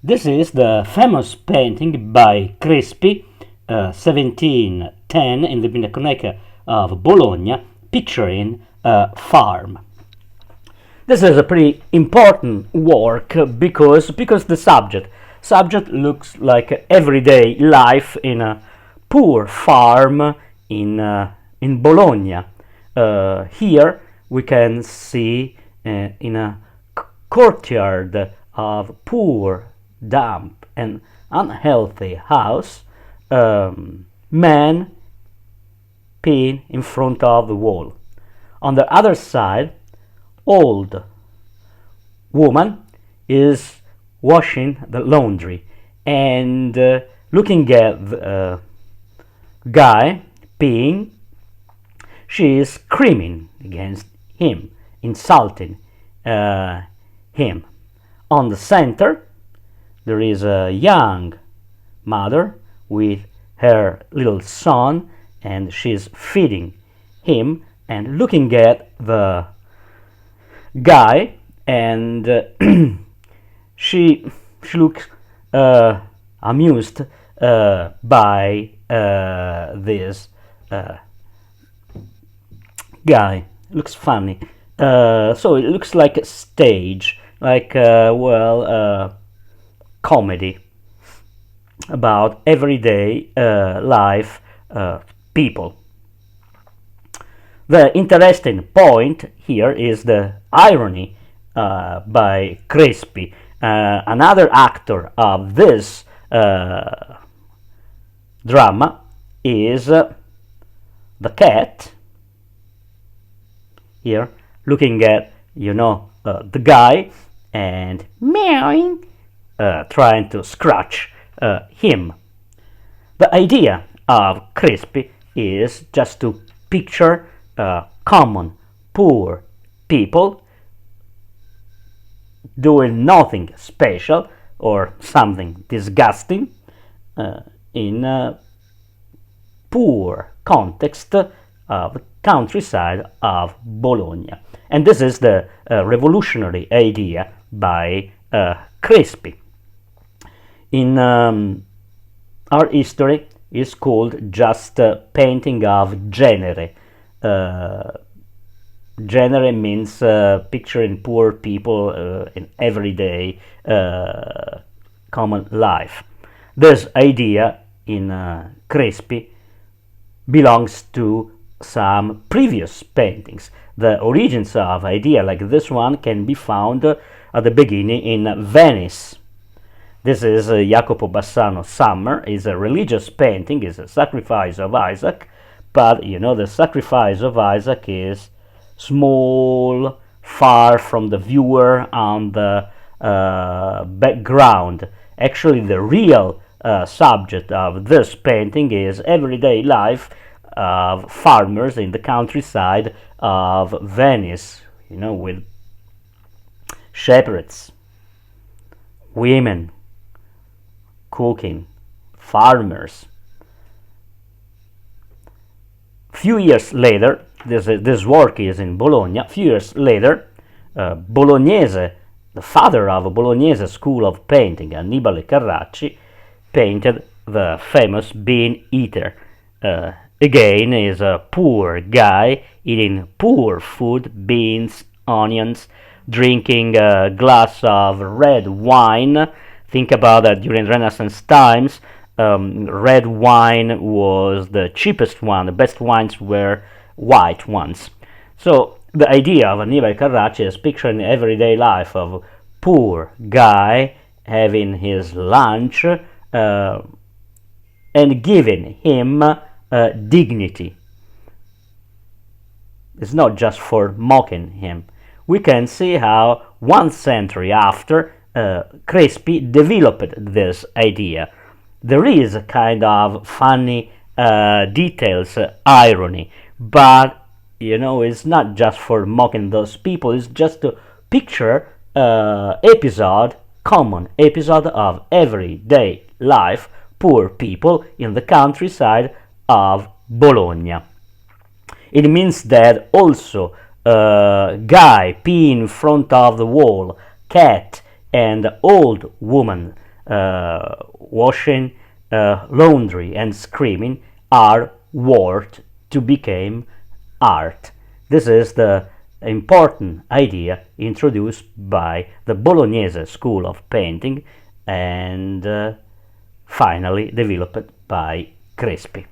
This is the famous painting by Crespi, 1710, in the Pinacoteca of Bologna, picturing a farm. This is a pretty important work because the subject looks like everyday life in a poor farm in Bologna. Here we can see in a courtyard of poor, damp and unhealthy house, man peeing in front of the wall. On the other side, old woman is washing the laundry and looking at the guy peeing. She is screaming against him, insulting him. On the center, there is a young mother with her little son, and she's feeding him and looking at the guy, and she looks amused by this guy. Looks funny. So it looks like a stage, like comedy about everyday life people. The interesting point here is the irony by Crespi. Another actor of this drama is the cat, here, looking at, the guy and meowing, trying to scratch him. The idea of Crespi is just to picture common, poor people doing nothing special or something disgusting in a poor context of countryside of Bologna. And this is the revolutionary idea by Crespi. In our history is called just painting of genere. Genere means picturing poor people in everyday common life. This idea in Crespi belongs to some previous paintings. The origins of idea like this one can be found at the beginning in Venice. This is Jacopo Bassano's Summer. Is a religious painting, is a sacrifice of Isaac, but the sacrifice of Isaac is small, far from the viewer on the background. Actually, the real subject of this painting is everyday life of farmers in the countryside of Venice, with shepherds, women, cooking, farmers. Few years later, this work is in Bologna. Few years later, Bolognese, the father of a Bolognese school of painting, Annibale Carracci, painted the famous bean eater. Again, is a poor guy eating poor food, beans, onions, drinking a glass of red wine. Think about that during Renaissance times. Red wine was the cheapest one. The best wines were white ones. So the idea of Annibale Carracci is picturing the everyday life of a poor guy having his lunch and giving him dignity. It's not just for mocking him. We can see how 1 century after Crespi developed this idea. There is a kind of funny details, irony, but it's not just for mocking those people. It's just to picture common episode of everyday life, poor people in the countryside of Bologna. It means that also guy peeing in front of the wall, cat and old woman washing laundry and screaming are worth to become art. This is the important idea introduced by the Bolognese school of painting and finally developed by Crespi.